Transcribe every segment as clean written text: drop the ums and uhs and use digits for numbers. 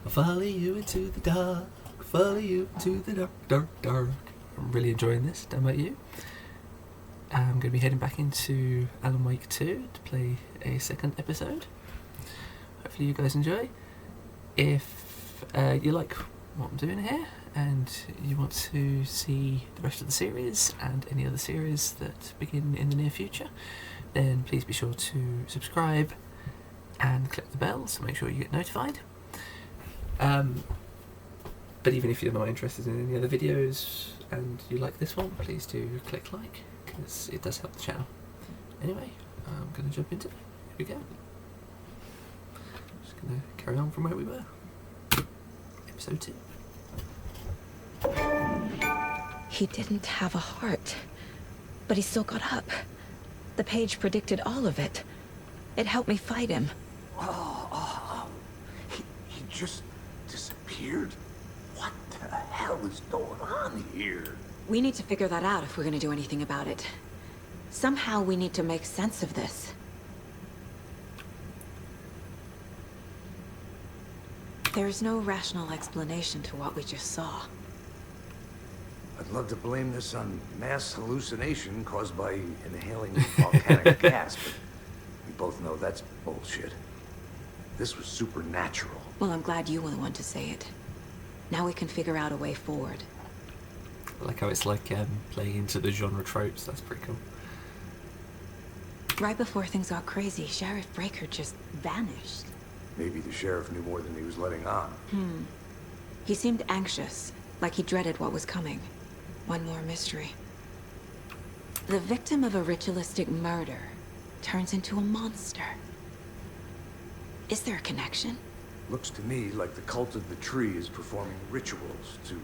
I'll follow you into the dark, follow you into the dark, dark, dark. I'm really enjoying this. Don't about you? I'm going to be heading back into Alan Wake 2 to play a second episode. Hopefully you guys enjoy. If you like what I'm doing here and you want to see the rest of the series and any other series that begin in the near future, then please be sure to subscribe and click the bell so make sure you get notified. But even if you're not interested in any other videos and you like this one, please do click like, because it does help the channel. Anyway, I'm going to jump into it. Here we go. Just going to carry on from where we were. Episode 2. He didn't have a heart, but he still got up. The page predicted all of it. It helped me fight him. He just disappeared? What the hell is going on here? We need to figure that out if we're gonna do anything about it. Somehow we need to make sense of this. There's no rational explanation to what we just saw. I'd love to blame this on mass hallucination caused by inhaling volcanic gas, but we both know that's bullshit. This was supernatural. Well, I'm glad you were the one to say it. Now we can figure out a way forward. I like how it's like playing into the genre tropes. That's pretty cool. Right before things got crazy, Sheriff Breaker just vanished. Maybe the sheriff knew more than he was letting on. He seemed anxious, like he dreaded what was coming. One more mystery. The victim of a ritualistic murder turns into a monster. Is there a connection? Looks to me like the cult of the tree is performing rituals to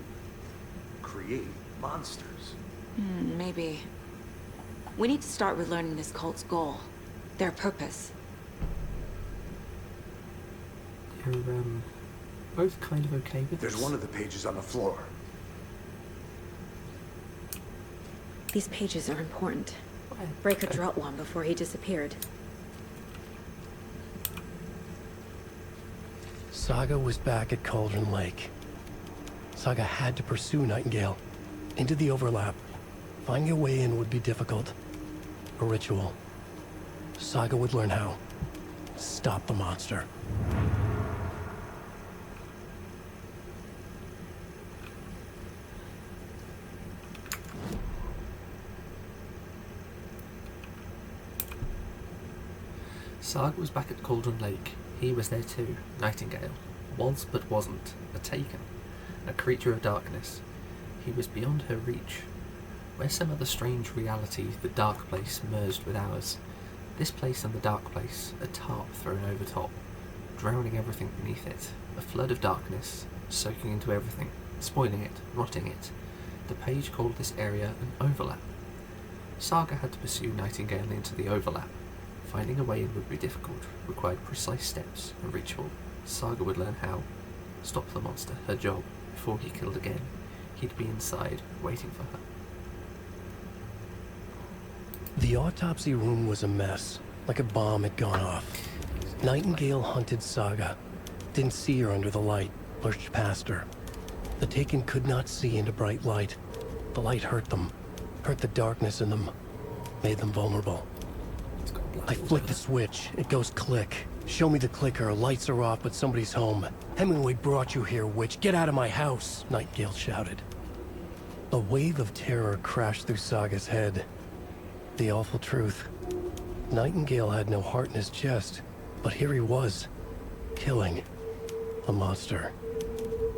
create monsters. Maybe. We need to start with learning this cult's goal. Their purpose. You're both kind of okay with There's this? one of the pages on the floor. These pages are important. Why? Breaker dropped one before he disappeared. Saga was back at Cauldron Lake. Saga had to pursue Nightingale into the overlap. Finding a way in would be difficult. A ritual. Saga would learn how. Stop the monster. Saga was back at Cauldron Lake. He was there too. Nightingale. Was but wasn't. A taken. A creature of darkness. He was beyond her reach. Where some other strange reality, the dark place merged with ours. This place and the dark place, a tarp thrown over top, drowning everything beneath it. A flood of darkness, soaking into everything, spoiling it, rotting it. The page called this area an overlap. Saga had to pursue Nightingale into the overlap. Finding a way in would be difficult, required precise steps, a ritual. Saga would learn how. Stop the monster, her job. Before he killed again, he'd be inside, waiting for her. The autopsy room was a mess, like a bomb had gone off. Nightingale hunted Saga. Didn't see her under the light, pushed past her. The Taken could not see into bright light. The light hurt them, hurt the darkness in them, made them vulnerable. I flick the switch, it goes click. Show me the clicker, lights are off, but somebody's home. Hemingway brought you here, witch. Get out of my house, Nightingale shouted. A wave of terror crashed through Saga's head. The awful truth. Nightingale had no heart in his chest, but here he was, killing a monster.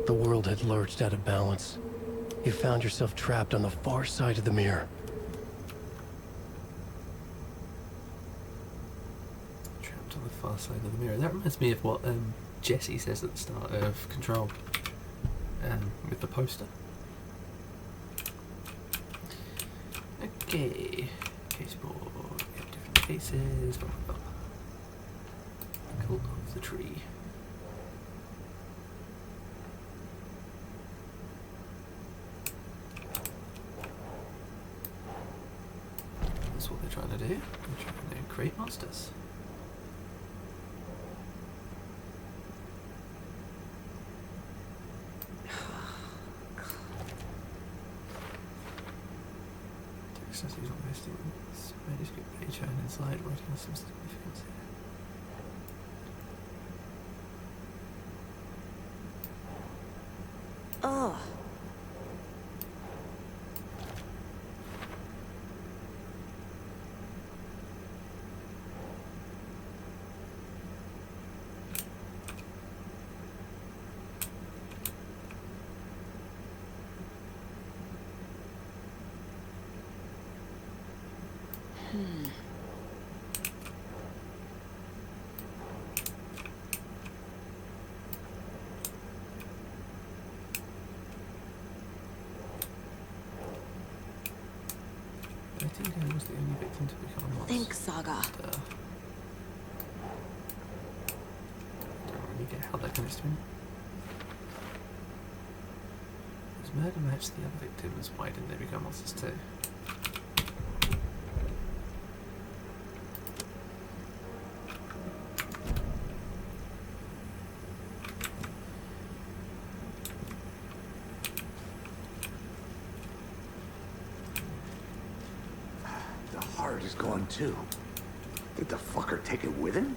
The world had lurched out of balance. You found yourself trapped on the far side of the mirror. Trapped on the far side of the mirror. That reminds me of what Jesse says at the start of Control, with the poster. Okay. Caseboard, we have different cases. Cult of the tree. That's what they're trying to do. They're trying to create monsters. accessories on most units. Manuscript page shown inside, writing on some significance here. Oh. Nightingale was the only victim to become a monster. Think, Saga. Don't really get how that connects to him. His murder matched the other victims. Why didn't they become monsters too? The heart is gone too. Did the fucker take it with him?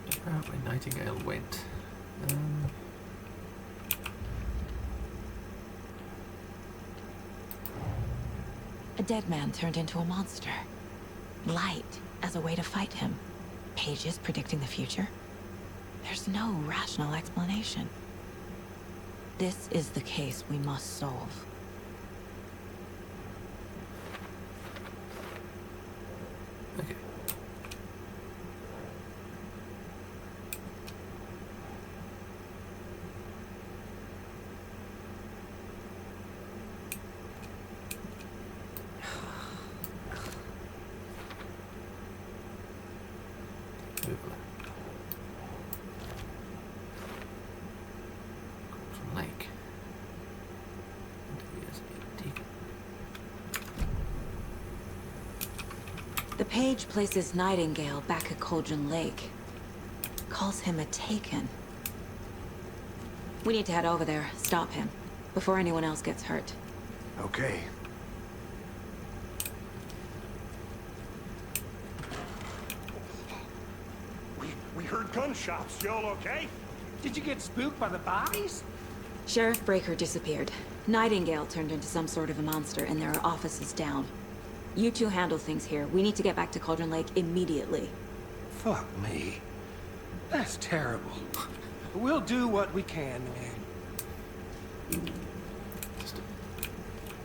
Figure out where Nightingale went. A dead man turned into a monster. Light as a way to fight him. Pages predicting the future. There's no rational explanation. This is the case we must solve. Okay. Overlap. Cauldron Lake. And he is a deacon. The page places Nightingale back at Cauldron Lake. Calls him a Taken. We need to head over there, stop him, before anyone else gets hurt. Okay. We heard gunshots. Y'all okay? Did you get spooked by the bodies? Sheriff Breaker disappeared. Nightingale turned into some sort of a monster, and there are offices down. You two handle things here. We need to get back to Cauldron Lake immediately. Fuck me. That's terrible. We'll do what we can, man.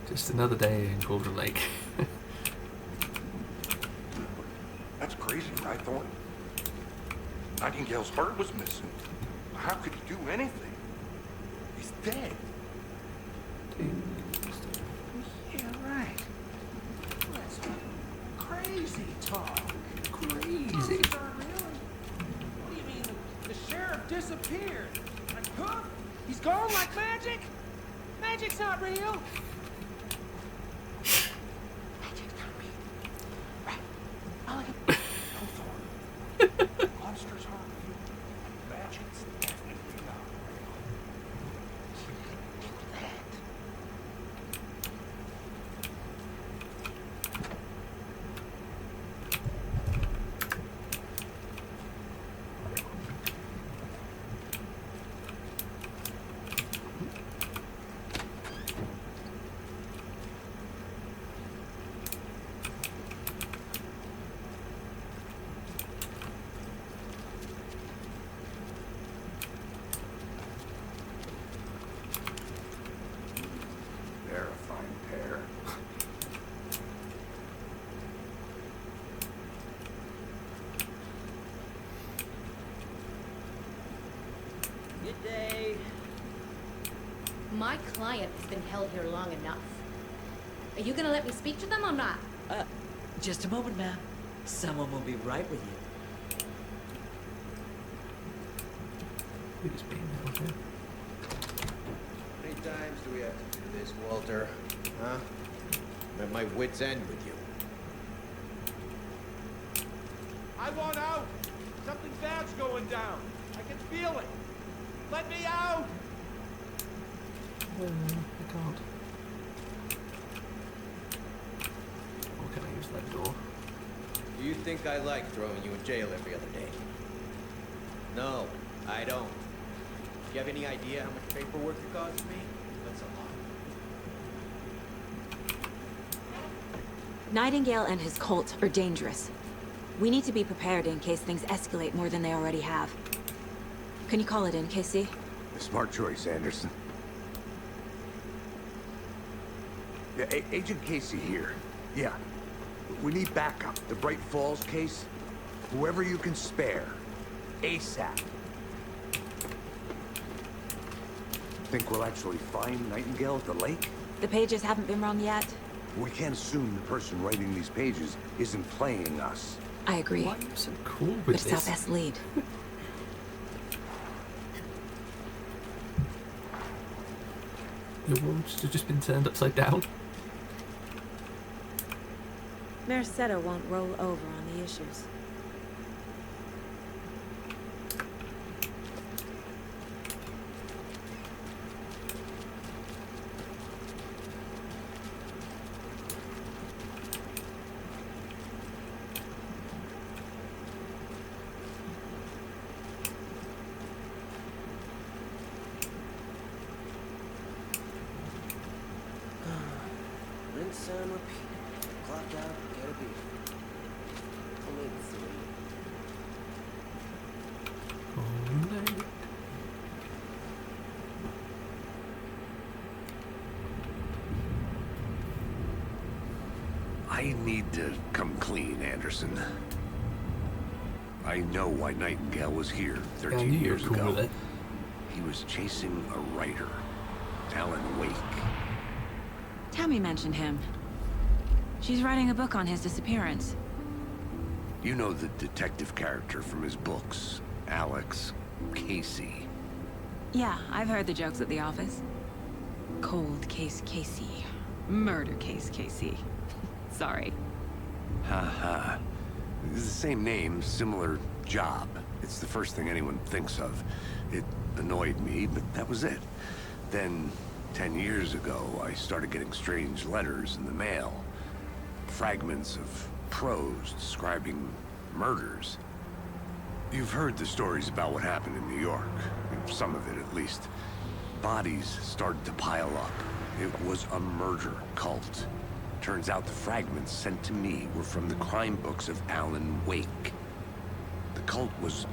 Just another day in Cauldron Lake. That's crazy, right, Thornton? Nightingale's heart was missing. How could he do anything? He's dead. Yeah, right. That's crazy talk. Crazy. Monsters aren't real. What do you mean? The sheriff disappeared. Like, huh? He's gone like magic? Magic's not real. Magic's not real. Right. I like it. No, Thornton. Monsters aren't real. Magic's definitely not real. That. They're a fine pair. Good day. My client has been held here long enough. Are you gonna let me speak to them or not? Just a moment, ma'am. Someone will be right with you. Who's being held here? How many times do we have to do this, Walter? Huh? I'm at my wit's end with you. I want out. Something bad's going down. feeling. Let me out! I can't. Or can I use that door? Do you think I like throwing you in jail every other day? No, I don't. Do you have any idea how much paperwork it costs me? That's a lot. Nightingale and his cult are dangerous. We need to be prepared in case things escalate more than they already have. Can you call it in, Casey? A smart choice, Anderson. Yeah, Agent Casey here. Yeah. We need backup. The Bright Falls case. Whoever you can spare. ASAP. Think we'll actually find Nightingale at the lake? The pages haven't been rung yet. We can't assume the person writing these pages isn't playing us. I agree. Why are you so cool But with it's this? our best lead. The world should have just been turned upside down. Merced won't roll over on the issues. Rinse and repeat. Clock out, get a beer. Only 3. Oh, no. I need to come clean, Anderson. I know why Nightingale was here Yeah, I 13 knew you were years cool ago. with it. He was chasing a writer, Alan Wake. Tammy mentioned him. She's writing a book on his disappearance. You know the detective character from his books, Alex Casey. Yeah, I've heard the jokes at the office. Cold case Casey. Murder case Casey. Sorry. Ha ha. It's the same name, similar job. It's the first thing anyone thinks of. It annoyed me, but that was it. Then, 10 years ago, I started getting strange letters in the mail. Fragments of prose describing murders. You've heard the stories about what happened in New York. Some of it, at least. Bodies started to pile up. It was a murder cult. Turns out the fragments sent to me were from the crime books of Alan Wake. The cult was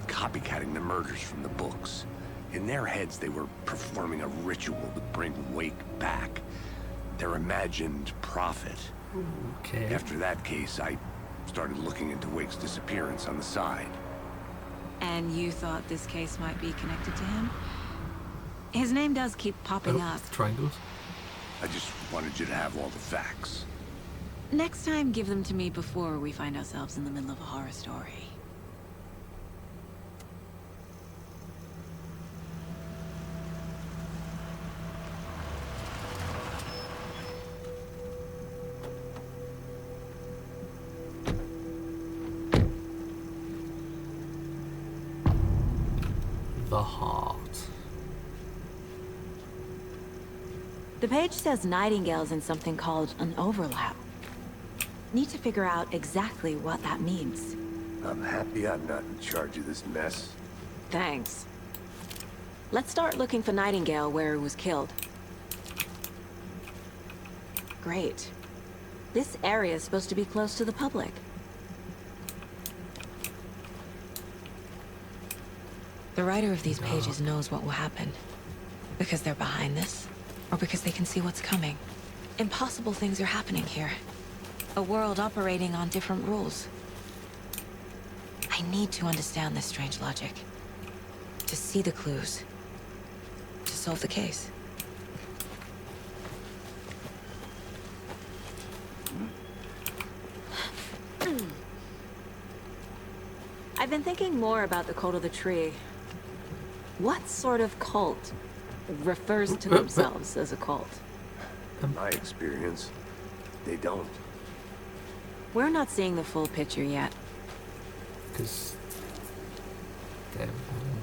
copycatting the murders from the books. In their heads, they were performing a ritual to bring Wake back. Their imagined prophet. Okay. After that case, I started looking into Wake's disappearance on the side. And you thought this case might be connected to him? His name does keep popping Oh, up. triangles. I just wanted you to have all the facts. Next time, give them to me before we find ourselves in the middle of a horror story. The heart. The page says Nightingale's in something called an overlap. Need to figure out exactly what that means. I'm happy I'm not in charge of this mess. Thanks. Let's start looking for Nightingale where he was killed. Great. This area is supposed to be close to the public. The writer of these pages knows what will happen. Because they're behind this, or because they can see what's coming. Impossible things are happening here. A world operating on different rules. I need to understand this strange logic. To see the clues. To solve the case. I've been thinking more about the cult of the tree. What sort of cult refers to themselves as a cult? In my experience, they don't. We're not seeing the full picture yet. Because they're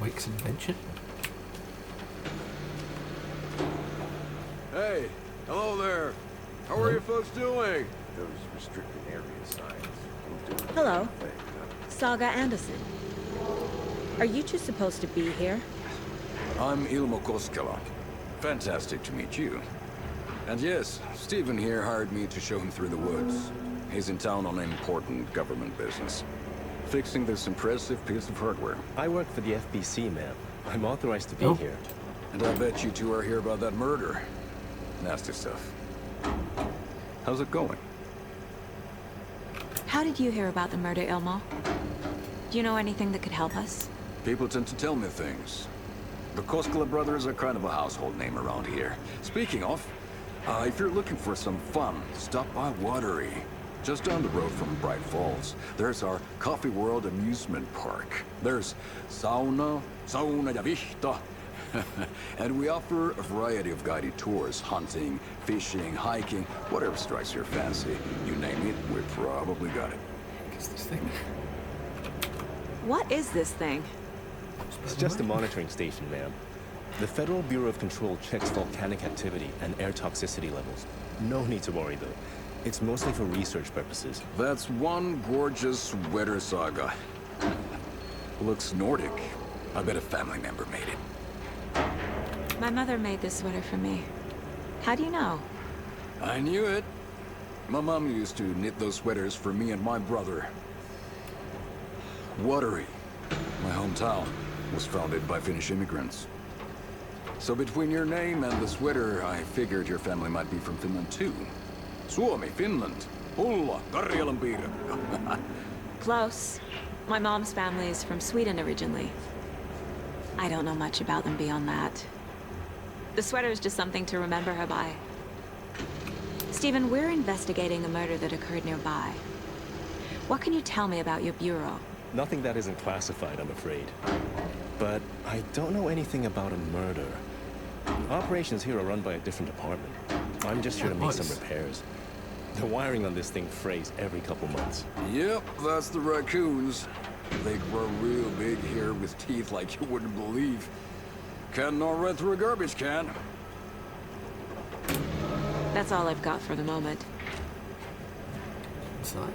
awakes an invention. Hey, hello there. How are you folks doing? Those restricted area signs won't do Hello. anything. Saga Anderson. Are you two supposed to be here? I'm Ilmo Koskela. Fantastic to meet you. And yes, Stephen here hired me to show him through the woods. He's in town on important government business. Fixing this impressive piece of hardware. I work for the FBC, ma'am. I'm authorized to be here. And I bet you two are here about that murder. Nasty stuff. How's it going? How did you hear about the murder, Ilmo? Do you know anything that could help us? People tend to tell me things. The Koskela brothers are kind of a household name around here. Speaking of, if you're looking for some fun, stop by Watery. Just down the road from Bright Falls, there's our Coffee World amusement park. There's sauna ja vihta. And we offer a variety of guided tours, hunting, fishing, hiking, whatever strikes your fancy. You name it, we probably got it. What's this thing? What is this thing? It's just a monitoring station, ma'am. The Federal Bureau of Control checks volcanic activity and air toxicity levels. No need to worry, though. It's mostly for research purposes. That's one gorgeous sweater, Saga. Looks Nordic. I bet a family member made it. My mother made this sweater for me. How do you know? I knew it. My mom used to knit those sweaters for me and my brother. Watery, my hometown, was founded by Finnish immigrants. So between your name and the sweater, I figured your family might be from Finland too. Suomi, Finland. Ulla, Karjalanpiirre. Close. My mom's family is from Sweden originally. I don't know much about them beyond that. The sweater is just something to remember her by. Stephen, we're investigating a murder that occurred nearby. What can you tell me about your bureau? Nothing that isn't classified, I'm afraid. But I don't know anything about a murder. Operations here are run by a different department. I'm just here to make some repairs. The wiring on this thing frays every couple months. Yep, that's the raccoons. They grow real big here with teeth like you wouldn't believe. Can't know right through a garbage can. That's all I've got for the moment. Inside.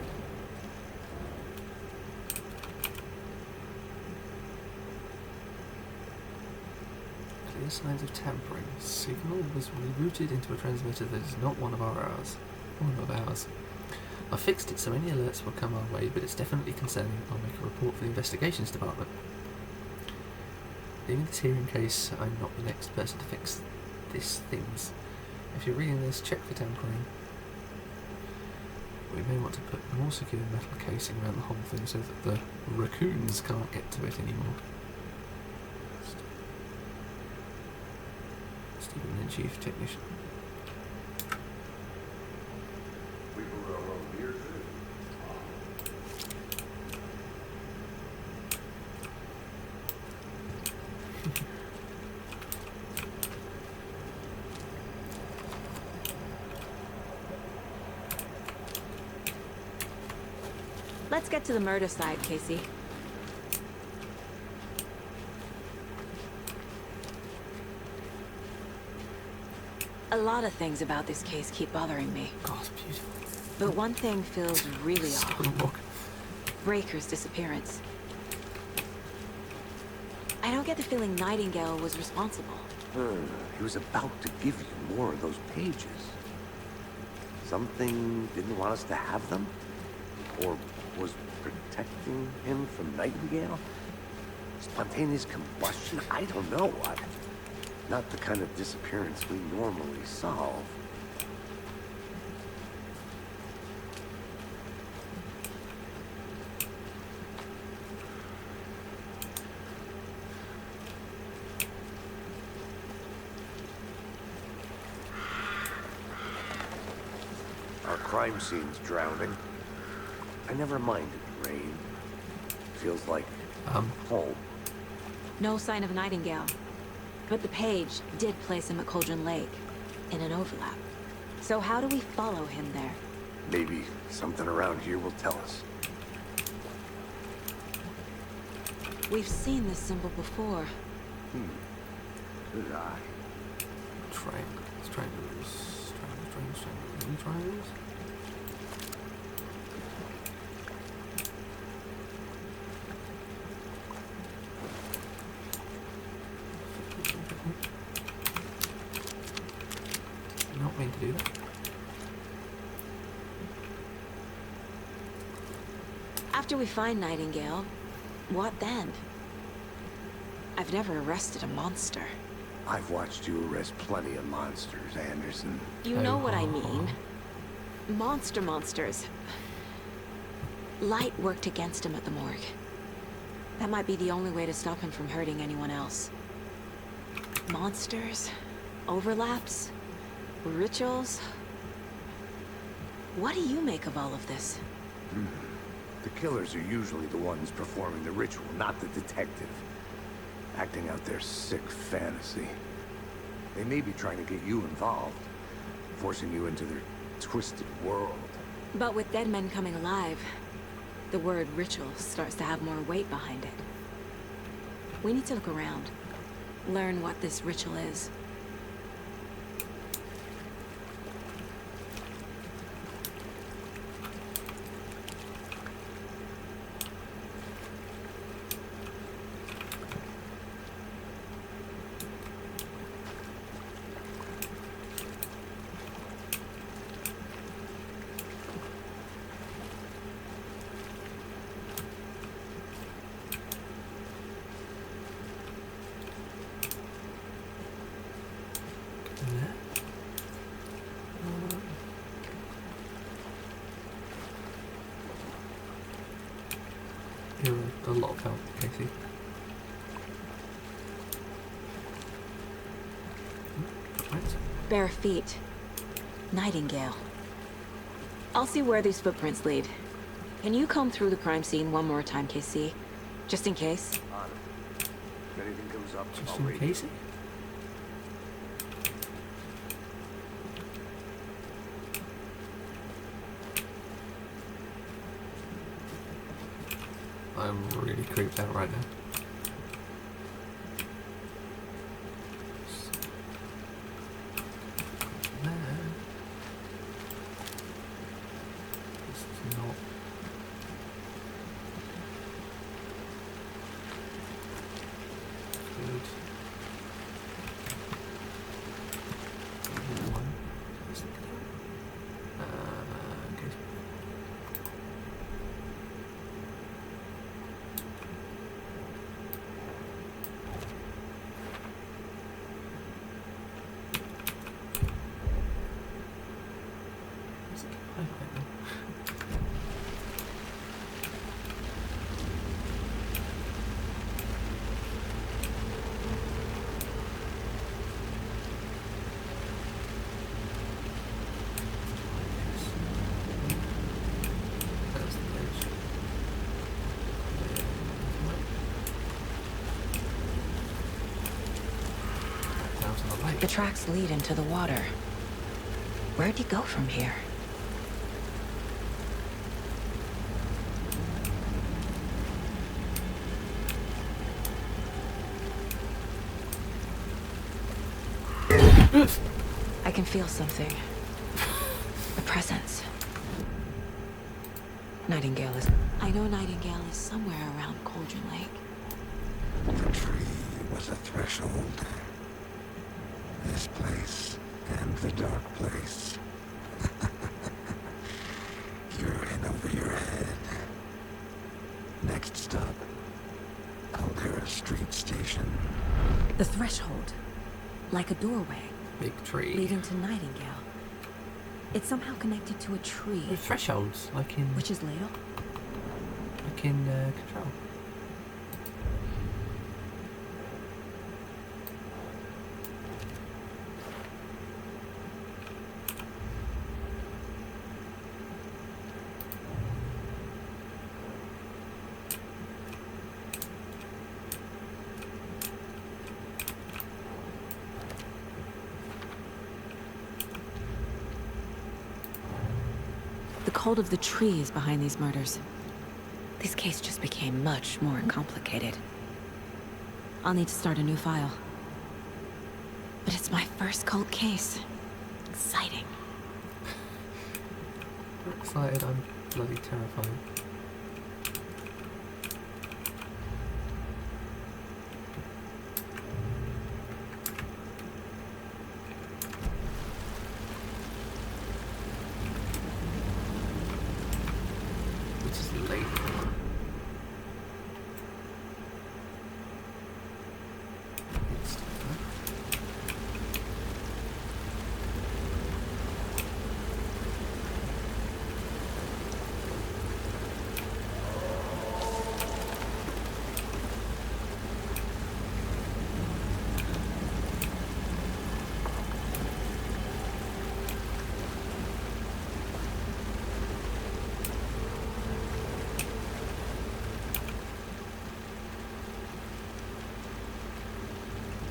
Clear signs of tampering. Signal was rerouted into a transmitter that is not one of ours. I fixed it so any alerts will come our way, but it's definitely concerning. I'll make a report for the investigations department. Leaving this here in case I'm not the next person to fix these things. If you're reading this, check for tampering. We may want to put more secure metal casing around the whole thing so that the raccoons can't get to it anymore. Stephen, the chief technician. Let's get to the murder side, Casey. A lot of things about this case keep bothering me. God, it's beautiful. But one thing feels really off. Walk. Breaker's disappearance. I don't get the feeling Nightingale was responsible. He was about to give you more of those pages. Something didn't want us to have them? Or was protecting him from Nightingale? Spontaneous combustion? I don't know what. Not the kind of disappearance we normally solve. Our crime scene's drowning. I never minded the rain. Feels like home. No sign of Nightingale. But the page did place him at Cauldron Lake, in an overlap. So how do we follow him there? Maybe something around here will tell us. We've seen this symbol before. Good eye. Triangles, triangles, triangles, triangles, any triangles? Not meant to do that. After we find Nightingale, what then? I've never arrested a monster. I've watched you arrest plenty of monsters, Anderson. You know what I mean. Monsters. Light worked against him at the morgue. That might be the only way to stop him from hurting anyone else. Monsters, overlaps, rituals. What do you make of all of this? The killers are usually the ones performing the ritual, not the detective. Acting out their sick fantasy. They may be trying to get you involved, forcing you into their twisted world. But with dead men coming alive, the word ritual starts to have more weight behind it. We need to look around, learn what this ritual is. You're a lot of help, Casey. Bare feet. Nightingale. I'll see where these footprints lead. Can you comb through the crime scene one more time, Casey? Just in case? On it. If anything comes up, Just I'll in radio. Casey? I'm really creeped out right now. This is not. Good. One. Okay. Is it highlight now? That's the edge. Down to the lake. The tracks lead into the water. Where'd he go from here? I can feel something. A presence. Nightingale is... I know Nightingale is somewhere around Cauldron Lake. The tree was a threshold. This place and the dark place. You're in over your head. Next stop, Caldera Street Station. The threshold. Like a doorway. Big tree. Leading to Nightingale. It's somehow connected to a tree. With thresholds, like in Which is Ladle? Control. The cult of the tree is behind these murders. This case just became much more complicated. I'll need to start a new file. But it's my first cold case. Exciting. I'm excited, I'm bloody terrified. Which is late. It's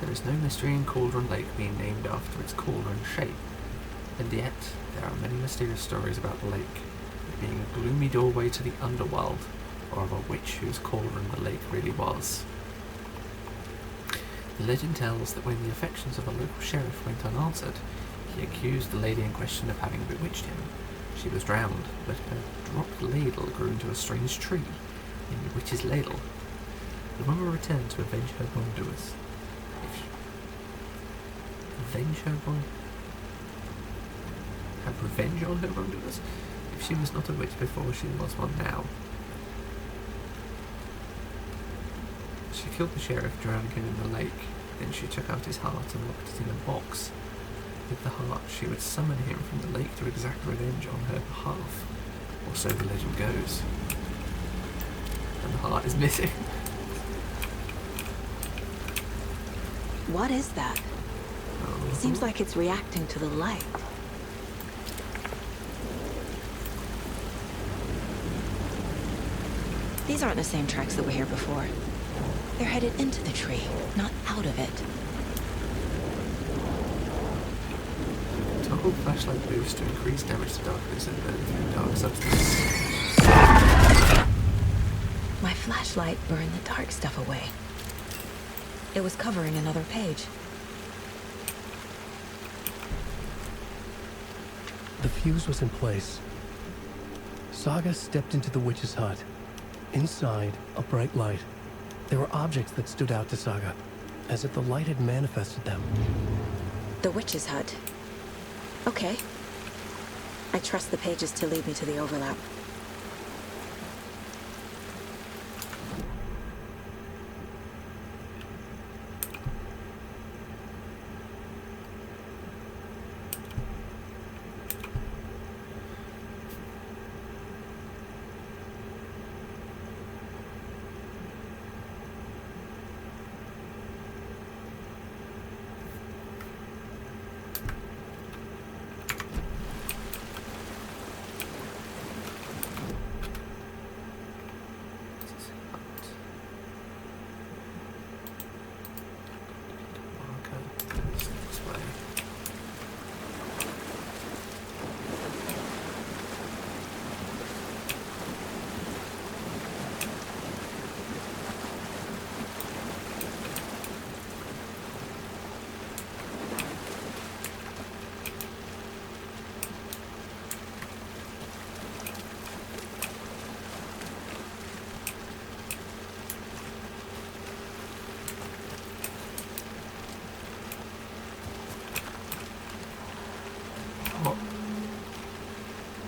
There is no mystery in Cauldron Lake being named after its cauldron shape, and yet there are many mysterious stories about the lake, it being a gloomy doorway to the underworld, or of a witch whose cauldron the lake really was. The legend tells that when the affections of a local sheriff went unanswered, he accused the lady in question of having bewitched him. She was drowned, but her dropped ladle grew into a strange tree, named the Witch's Ladle. The woman returned to avenge her wrongdoers. Have revenge on her wrongdoers? If she was not a witch before, she was one now. She killed the sheriff, drowning him in the lake. Then she took out his heart and locked it in a box. With the heart, she would summon him from the lake to exact revenge on her behalf. Or so the legend goes. And the heart is missing. What is that? It seems like it's reacting to the light. These aren't the same tracks that were here before. They're headed into the tree, not out of it. Toggle flashlight boost to increase damage to darkness and burn through dark substance. My flashlight burned the dark stuff away. It was covering another page. The fuse was in place. Saga stepped into the witch's hut. Inside, a bright light. There were objects that stood out to Saga, as if the light had manifested them. The witch's hut. Okay. I trust the pages to lead me to the overlap.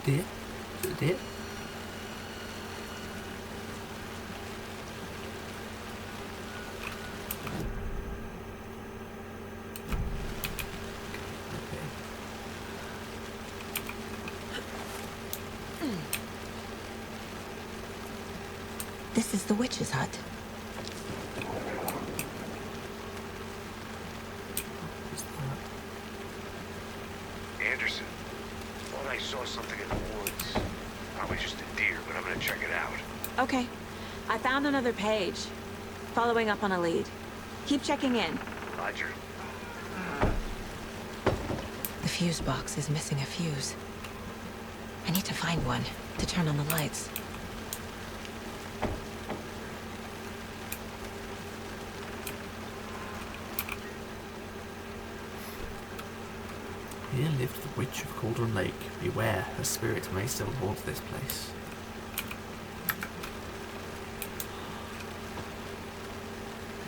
Deer? Is it a deer? This is the witch's hut. Anderson, thought I saw something in the woods. Probably just a deer, but I'm gonna check it out. Okay. I found another page. Following up on a lead. Keep checking in. Roger. The fuse box is missing a fuse. I need to find one to turn on the lights. lived the Witch of Cauldron Lake. Beware, her spirit may still haunt this place.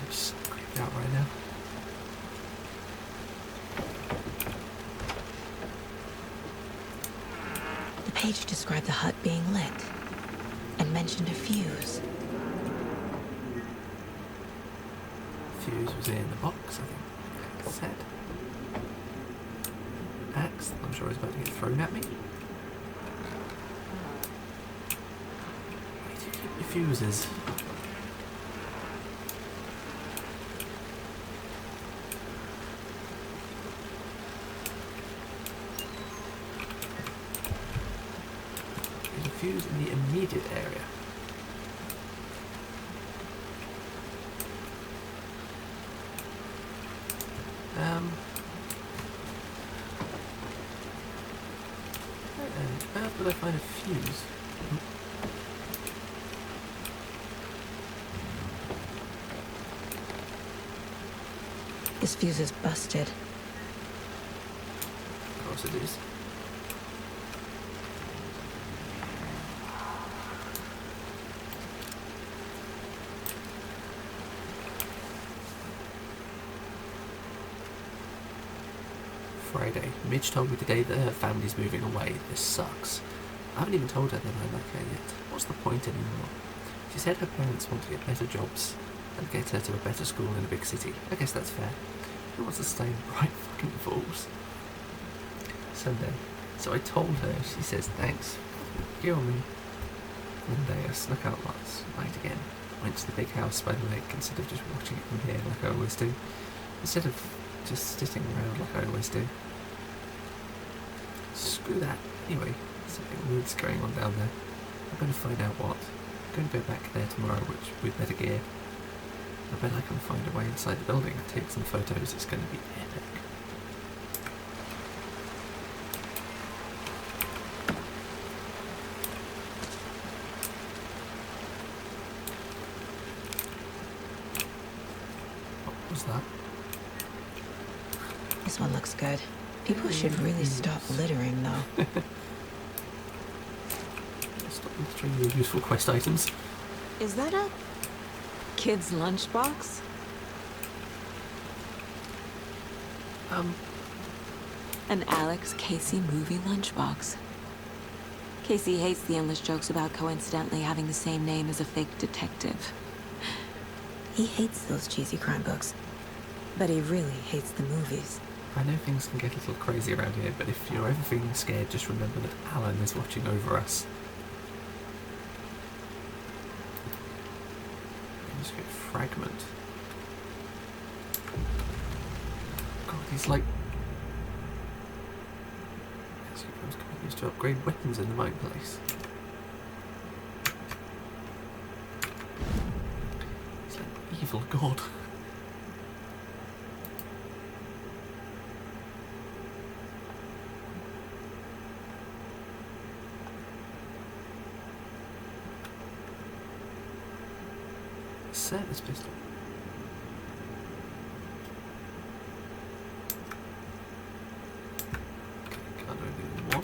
I'm just creeped out right now. The page described the hut being lit and mentioned a fuse. Fuse was in the box, I think. It said. Axe, I'm sure is about to get thrown at me. Where do you keep your fuses? There's a fuse in the immediate area. Where would I find a fuse? This fuse is busted. Of course it is. Friday. Midge told me today that her family's moving away. This sucks. I haven't even told her that I like her yet. What's the point anymore? She said her parents want to get better jobs and get her to a better school in a big city. I guess that's fair. Who wants to stay in Bright fucking Falls? Sunday. So I told her. She says thanks. Kill me. Monday. I snuck out last night again. Went to the big house by the lake instead of just watching it from here like I always do. Instead of just sitting around like I always do. Screw that. Anyway, something weird's going on down there. I'm going to find out what. I'm going to go back there tomorrow, which with better gear. I bet I can find a way inside the building and take some photos. It's going to be epic. What was that? This one looks good. People should really stop littering, though. Stop littering your useful quest items. Is that a kid's lunchbox? An Alex Casey movie lunchbox. Casey hates the endless jokes about coincidentally having the same name as a fake detective. He hates those cheesy crime books, but he really hates the movies. I know things can get a little crazy around here, but if you're ever feeling scared, just remember that Alan is watching over us. Manuscript fragment. God, he's like... Executors can be used to upgrade weapons in the mine place. He's like evil god. Service pistol. Okay, can't do anything more.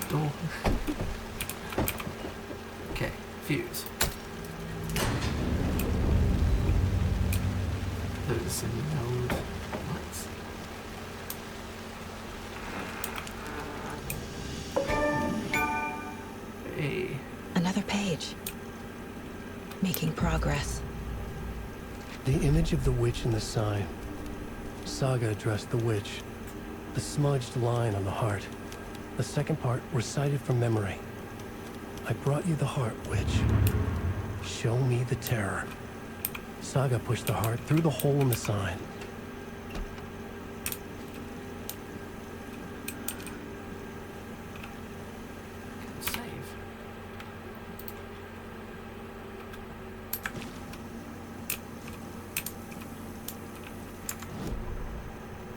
Door. Okay, fuse. Those in the old lights. Hey. Another page. Making progress. The image of the witch in the sign. Saga addressed the witch. The smudged line on the heart. The second part recited from memory. I brought you the heart, witch. Show me the terror. Saga pushed the heart through the hole in the sign. Save.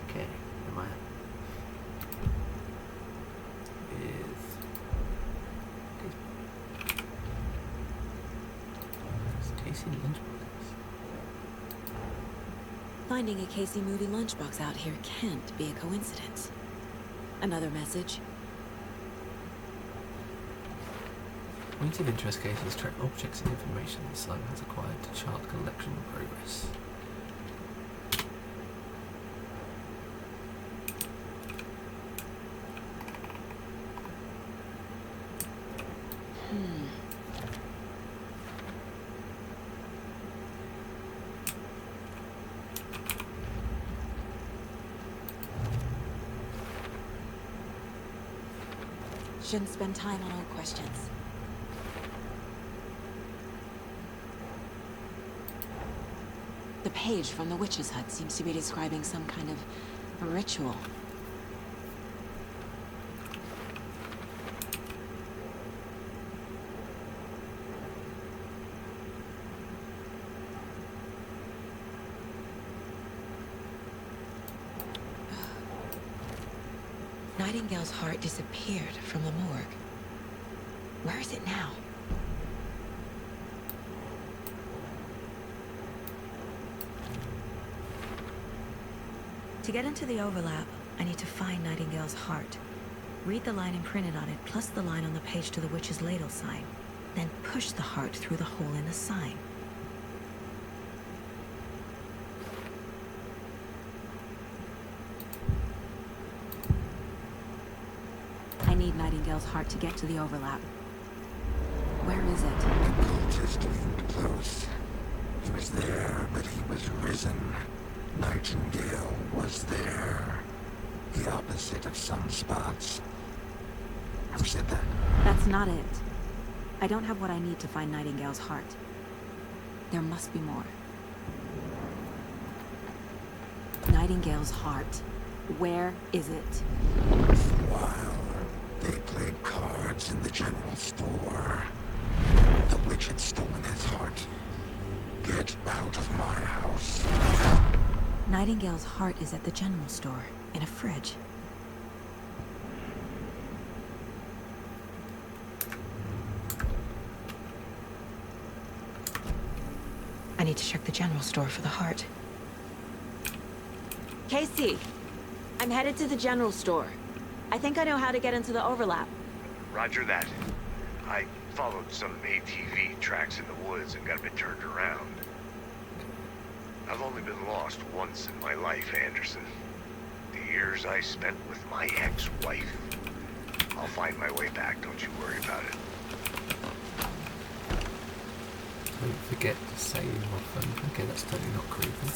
Okay, am I? Casey lunchbox. Finding a Casey Moody lunchbox out here can't be a coincidence. Another message. Points of interest cases track objects and information the Saga has acquired to chart collection progress. Shouldn't spend time on old questions. The page from the witch's hut seems to be describing some kind of ritual. Nightingale's heart disappeared from the morgue. Where is it now? To get into the overlap, I need to find Nightingale's heart. Read the line imprinted on it, plus the line on the page to the witch's ladle sign. Then push the heart through the hole in the sign. I need Nightingale's heart to get to the overlap. Where is it? The cultist leaned close. He was there, but he was risen. Nightingale was there. The opposite of sunspots. Who said that? That's not it. I don't have what I need to find Nightingale's heart. There must be more. Nightingale's heart. Where is it? While they played cards in the general store, the witch had stolen his heart. Get out of my house. Nightingale's heart is at the general store, in a fridge. I need to check the general store for the heart. Casey! I'm headed to the general store. I think I know how to get into the overlap. Roger that. I followed some ATV tracks in the woods and got a bit turned around. I've only been lost once in my life, Anderson. The years I spent with my ex-wife. I'll find my way back, don't you worry about it. Don't forget to save often. Okay, that's totally not creepy.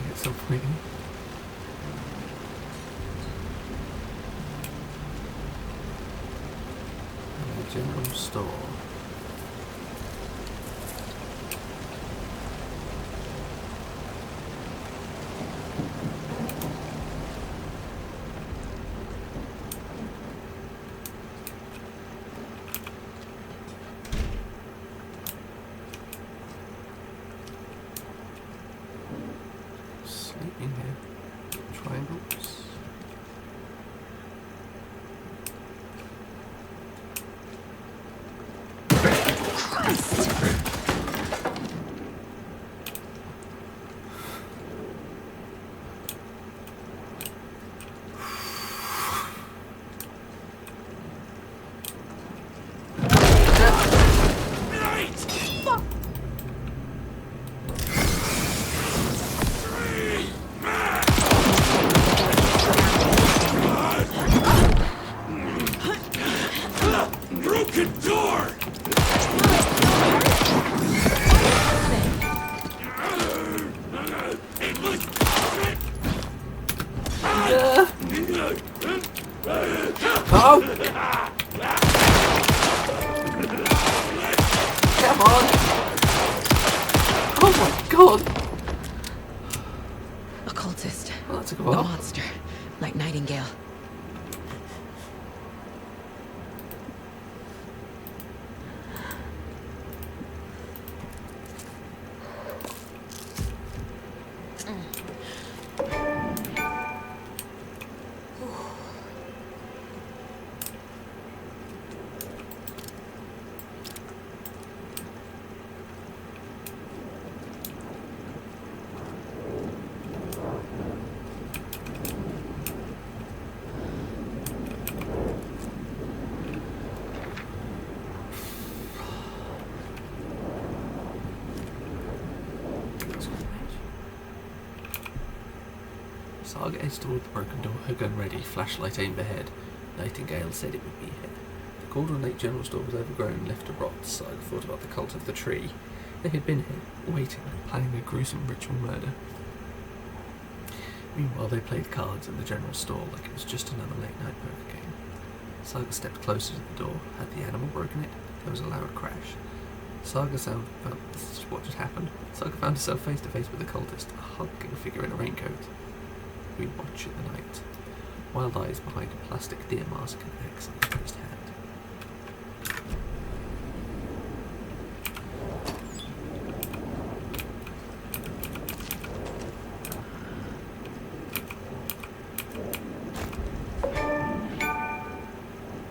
At some point. The general store. In here, triangles. Come on! Oh my god! Occultist. Well, that took a The while. monster. Like Nightingale. Saga edged toward the broken door, her gun ready, flashlight aimed ahead. Nightingale said it would be here. The Cauldron Lake General Store was overgrown and left to rot. Saga thought about the cult of the tree. They had been here, waiting, planning a gruesome ritual murder. Meanwhile, they played cards in the general store like it was just another late-night poker game. Saga stepped closer to the door. Had the animal broken it? There was a loud crash. This is what just happened. Saga found herself face to face with a cultist, a hulking figure in a raincoat. We watch in the night. Wild eyes behind a plastic deer mask and axe in his raised hand.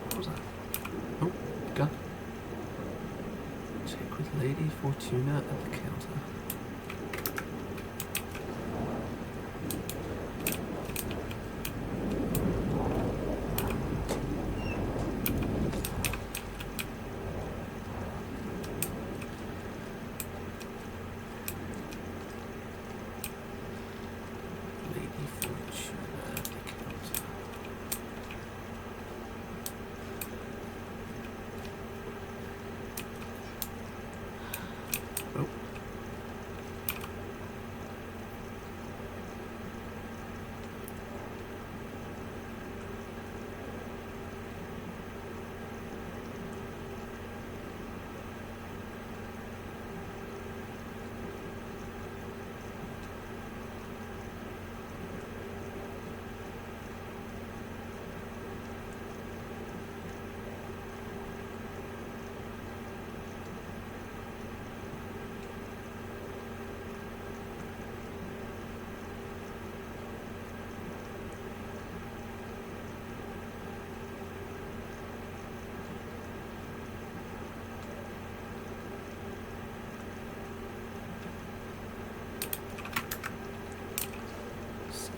What was that? Oh, gun. Check with Lady Fortuna at the counter. Lady Fortuna at the counter. Oh.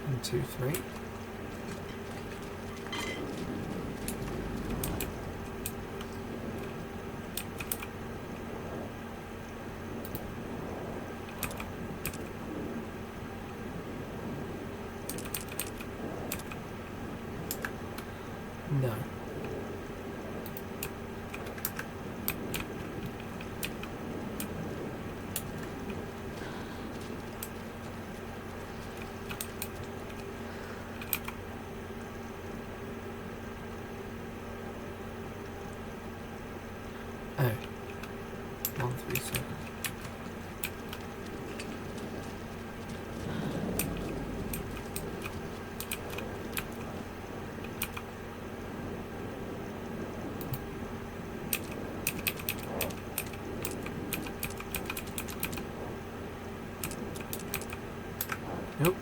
One, two, three. No. Oh. 137. Nope.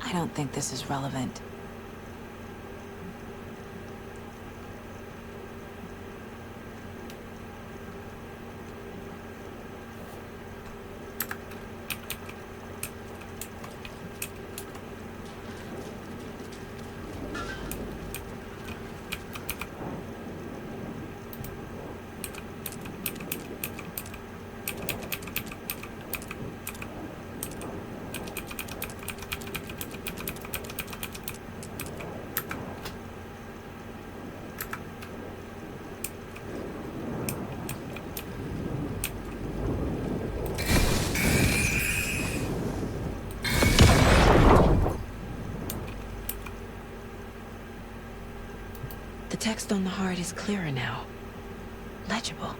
I don't think this is relevant. text on the heart is clearer now. Legible.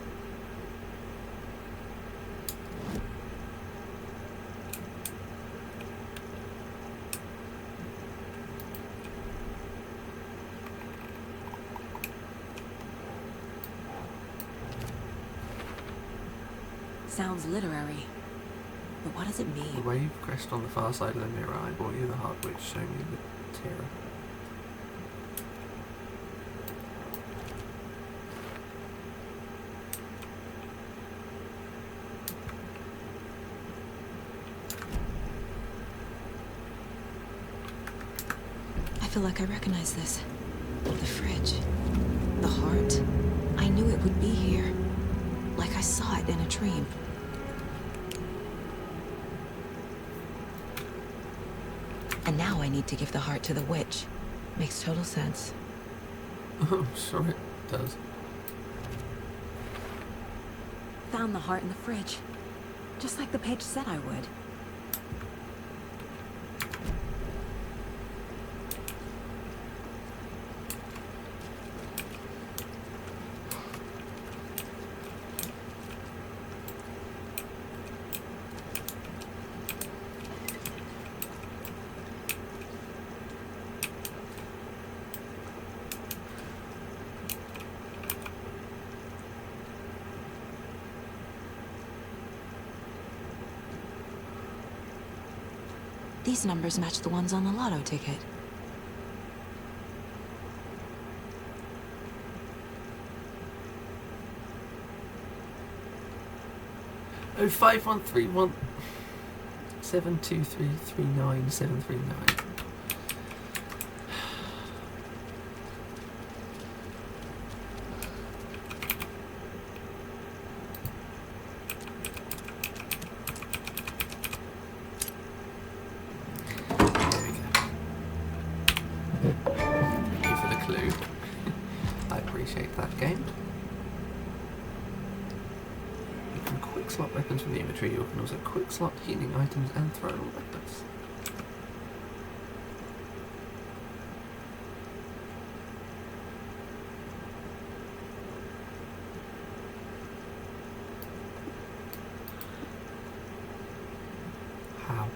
Sounds literary. But what does it The mean? wave crest on the far side of the mirror. I brought you the heart which showed me the terror. I feel like I recognize this. The fridge. The heart. I knew it would be here. Like I saw it in a dream. And now I need to give the heart to the witch. Makes total sense. I'm sure it does. Found the heart in the fridge. Just like the page said I would. These numbers match the ones on the lotto ticket. Oh, 5131 723 739. Slot weapons from the inventory. You can also quick slot healing items and throwable weapons. How?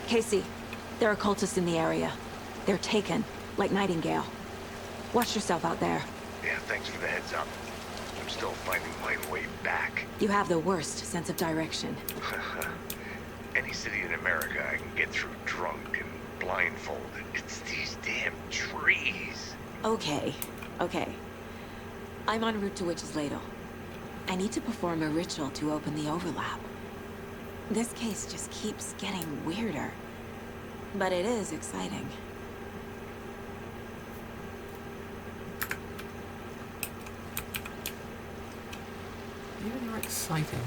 Casey, there are cultists in the area. They're taken, like Nightingale. Watch yourself out there. Yeah, thanks for the heads up. I'm still finding my way back. You have the worst sense of direction. Any city in America I can get through drunk and blindfolded. It's these damn trees. Okay. I'm en route to Witch's Ladle. I need to perform a ritual to open the overlap. This case just keeps getting weirder. But it is exciting. Even more exciting.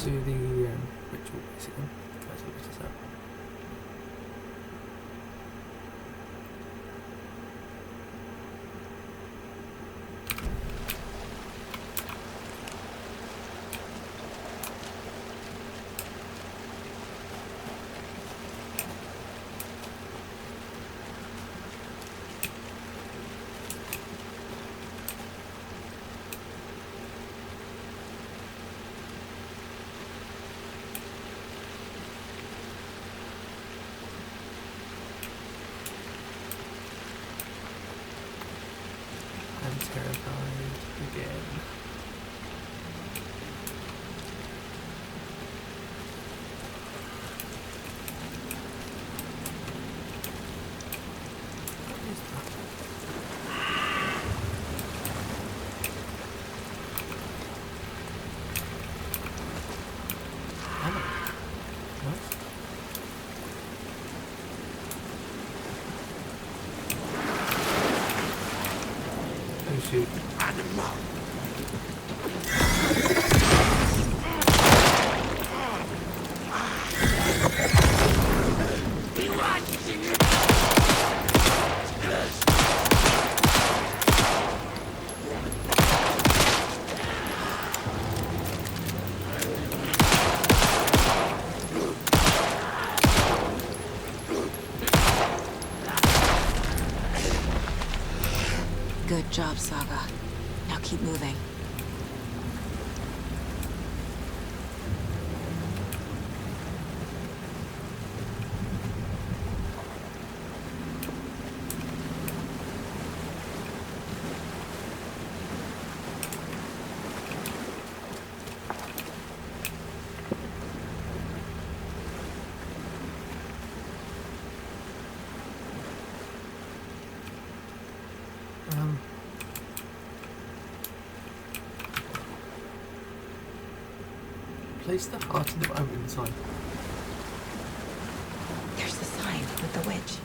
to the ritual, basically. Try to look this up. I'm terrified again. What is that? Ammo. Nice. Oh shoot. Good job, Saga. Now keep moving. Place the heart in the open sign. There's the sign with the witch.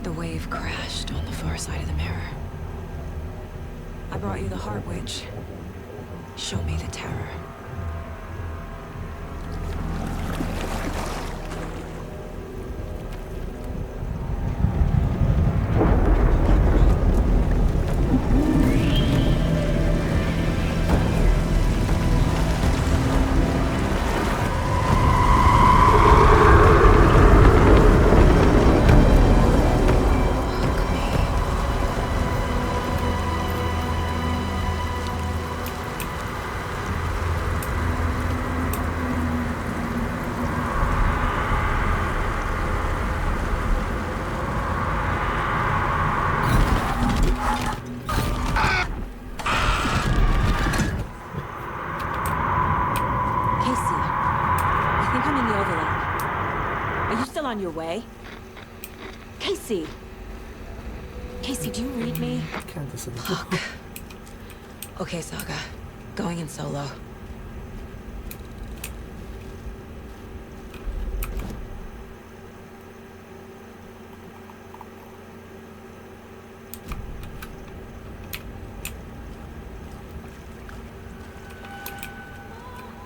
The wave crashed on the far side of the mirror. I brought you the Heart Witch. Show me the terror. On your way? Casey! Casey, do you read me? Candace in the Fuck. Okay, Saga. Going in solo.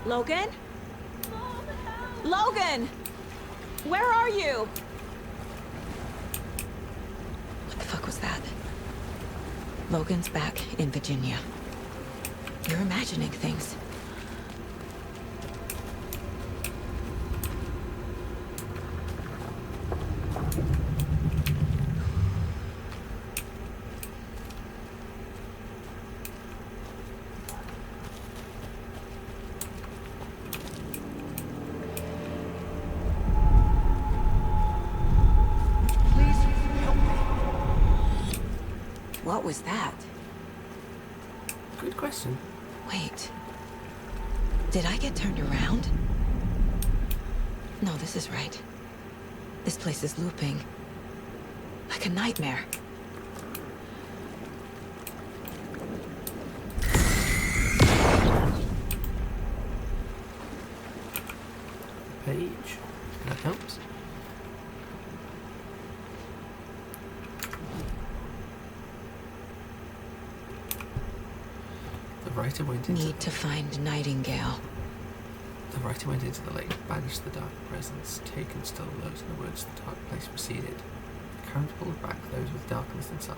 Logan? Logan! Where are you? What the fuck was that? Logan's back in Virginia. You're imagining things. What was that? Good question. Wait. Did I get turned around? No, this is right. This place is looping. Like a nightmare. page. That helps. The writer went into... Need to find Nightingale. The writer went into the lake, banished the dark presence, taken still alert in the woods, the dark place receded. The current pulled back those with darkness inside.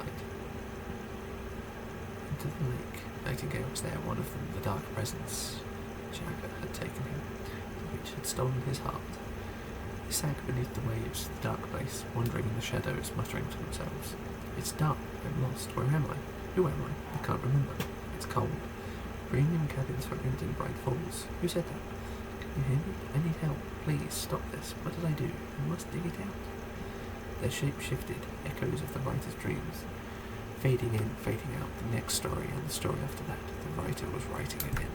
Into the lake. Nightingale was there, one of them, the dark presence. Jagger had taken him, the witch had stolen his heart. They sank beneath the waves, the dark place, wandering in the shadows, muttering to themselves. It's dark, I'm lost, where am I? Who am I? I can't remember. It's cold. Premium cabins for rent in Bright Falls. Who said that? Can you hear me? I need help. Please, stop this. What did I do? I must dig it out. Their shape shifted, echoes of the writer's dreams. Fading in, fading out, the next story and the story after that. The writer was writing again.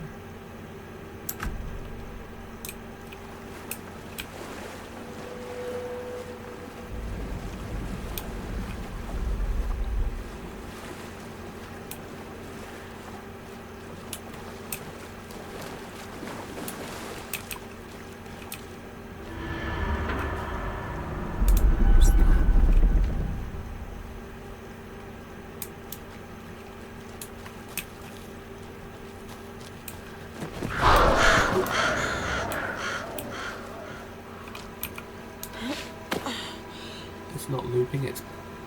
Not looping, it's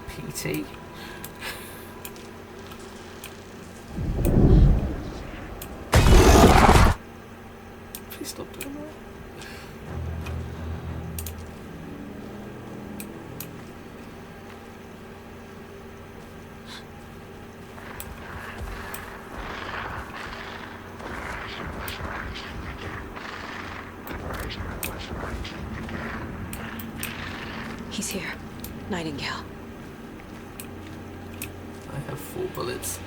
PT. Please stop doing that. He's here. Nightingale. I have 4 bullets.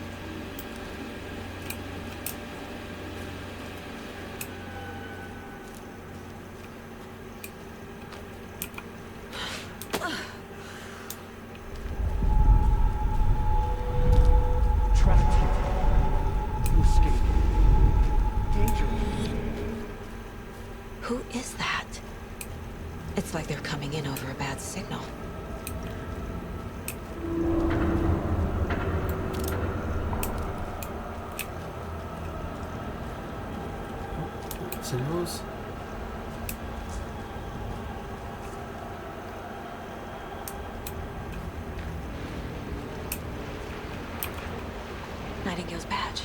Trapped here. To escape. Danger. Who is that? It's like they're coming in over a bad signal. Symbols. Nightingale's badge.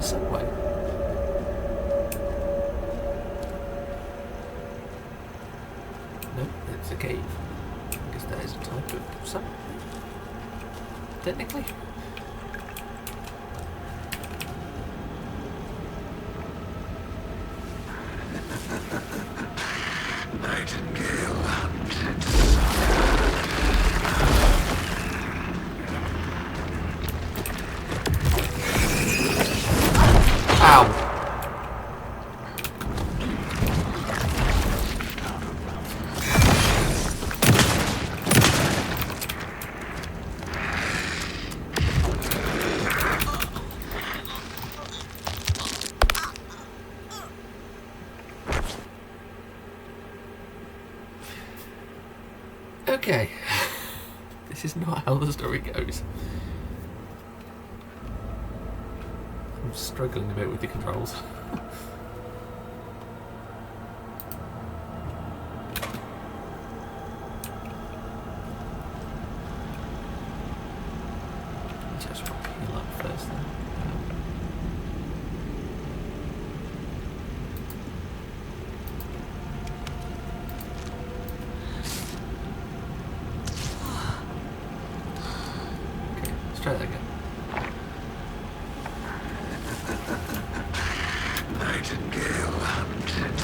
Subway. No, it's a cave. I guess that is a type of subway. Technically. Nightingale hunted. Ow. Okay. This is not how the story goes. I'm struggling a bit with the controls. Just heal up first then. Okay, let's try that again. Nightingale hunted.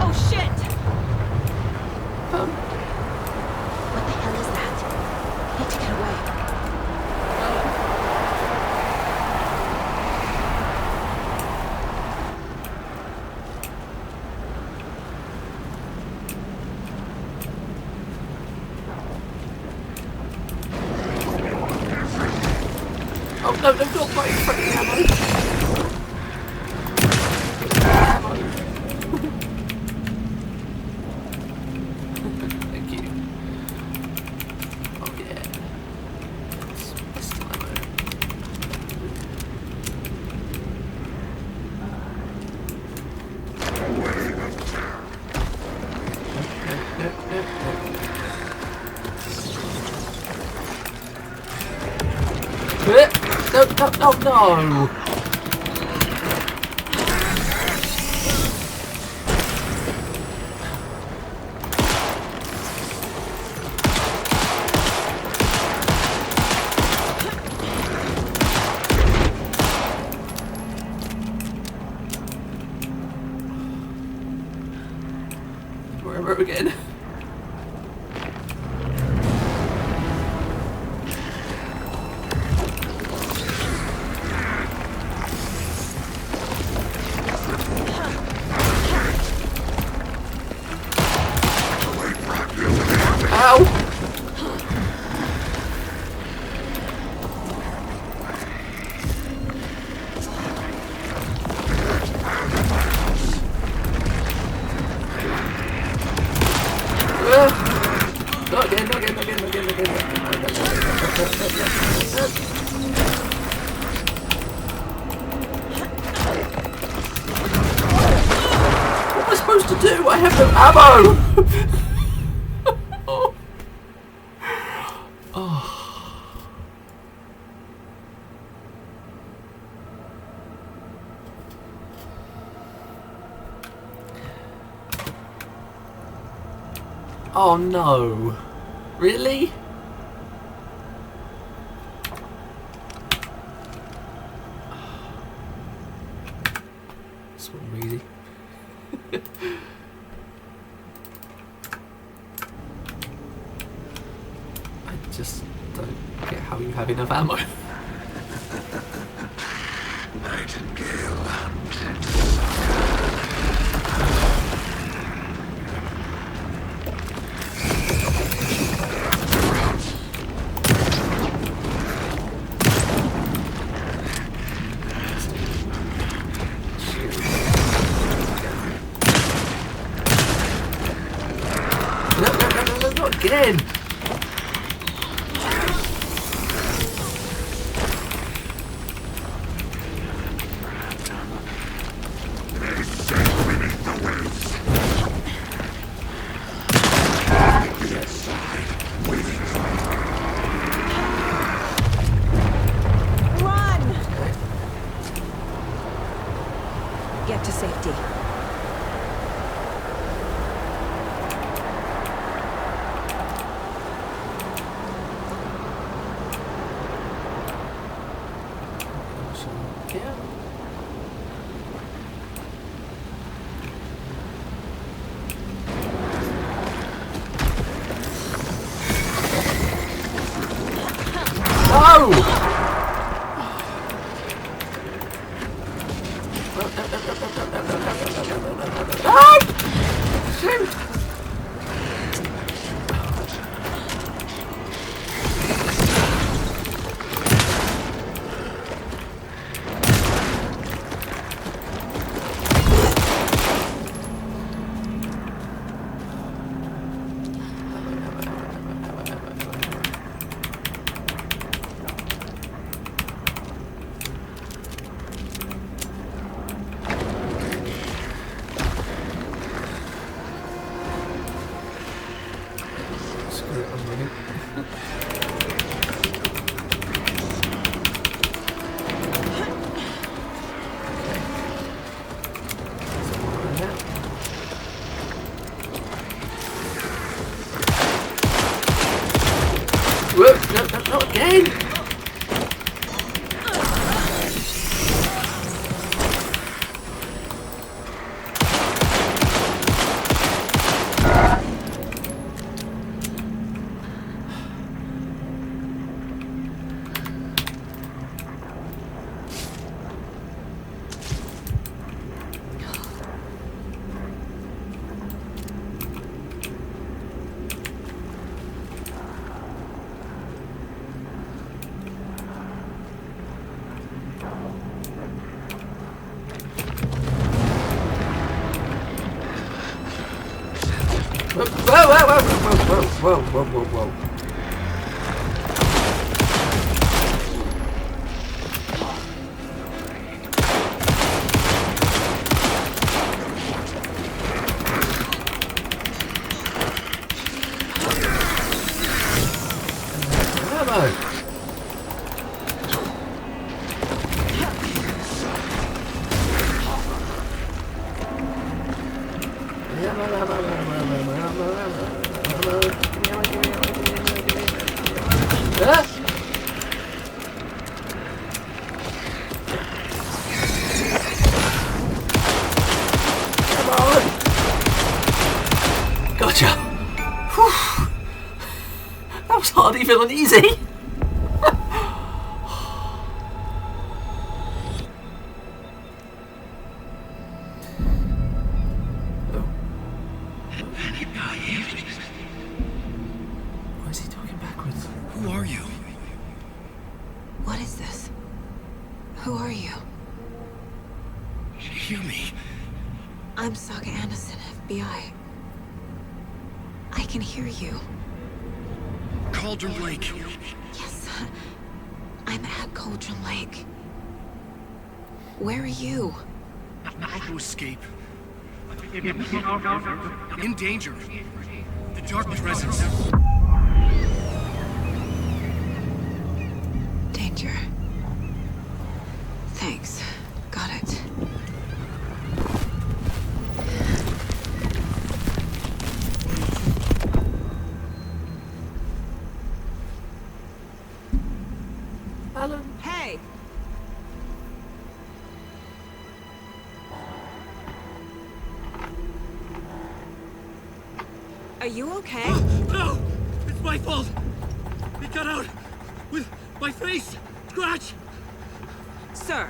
Oh shit! What the hell is that? I need to get away. Oh no, no, not my fucking ammo! Ammo! Thank you. Oh yeah. That's still ammo. No, no, no, no! Wherever again. Ow! Not again, not again, not again, not again, not again. What am I supposed to do? I have no ammo! Oh. Oh. Oh no. Really? This wasn't easy. I just don't get how you have enough ammo. Nightingale hunted. No, not again! Run! Get to safety. Yeah. No! Ah! Shoot! Screw it, I'm running. Whoa, no, not again! Whoa, whoa, whoa, whoa, whoa, whoa, whoa, whoa, whoa. Ammo. Ah! Come on! Gotcha! Whew. That was hardly feeling easy! Why is he talking backwards? Who are you? What is this? Who are you? Hear me. I'm Saga Anderson, FBI. I can hear you. Cauldron Lake. Yes, I'm at Cauldron Lake. Where are you? How to escape. In danger. The dark presence. Danger. Thanks. Got it. Alan? Hey! Are you okay? No! It's my fault! It got out! With my face! Scratch! Sir,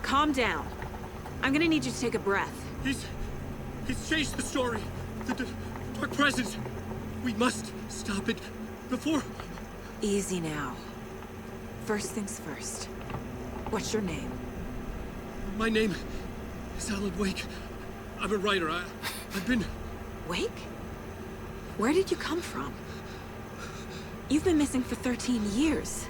calm down. I'm gonna need you to take a breath. He's changed the story. The dark presence. We must stop it before... Easy now. First things first. What's your name? My name is Alan Wake. I'm a writer. I've been... Wake? Where did you come from? You've been missing for 13 years.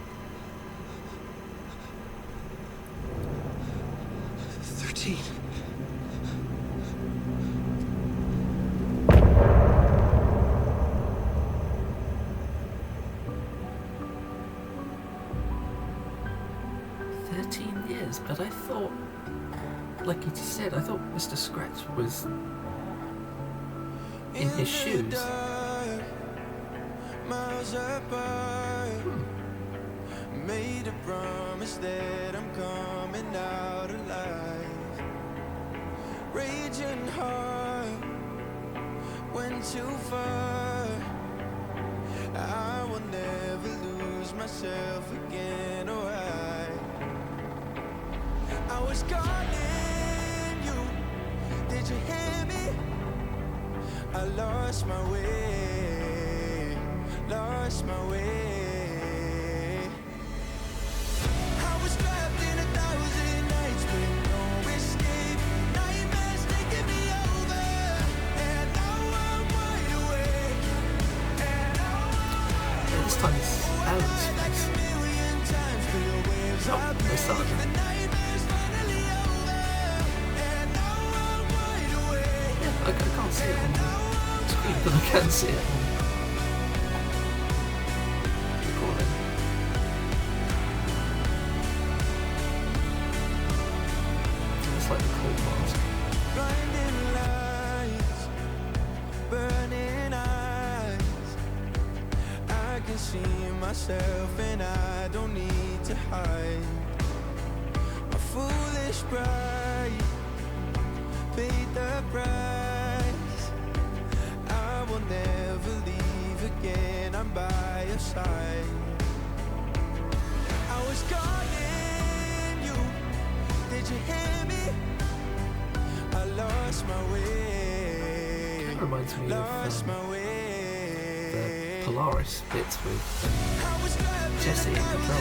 13. Years, but I thought, like you just said, I thought Mr. Scratch was in his shoes. Made a promise that I'm coming out alive. Raging heart went too far. I will never lose myself again, or I was calling Did you hear me? I lost my way, lost my way. I was trapped in 1,000 nights with no escape. Nightmares taking me over, and now I'm wide awake. Yeah, this time it's Alan's face. Oh, there's Saga. Yeah, I can't see it on the screen, but I can see it on recording. It's like the cold mask. Blinding lights, burning eyes. I can see myself and I don't need to hide. A foolish bride paid the price. I will never leave again, I'm by your side. I was calling you, did you hear me? I lost my way. Kind of reminds me of the Polaris bits with Jesse in control.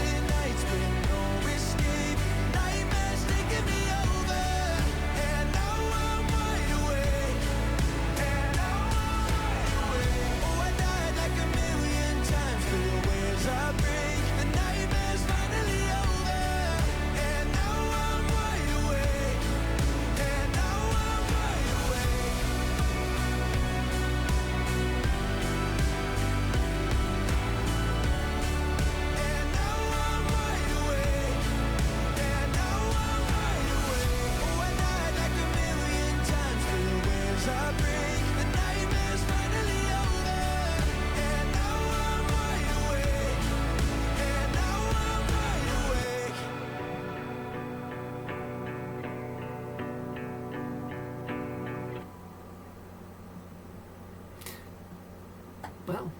Well,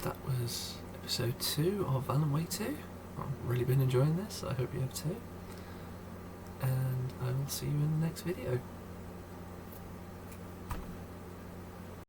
that was episode 2 of Alan Wake 2. I've really been enjoying this, I hope you have too. And I will see you in the next video.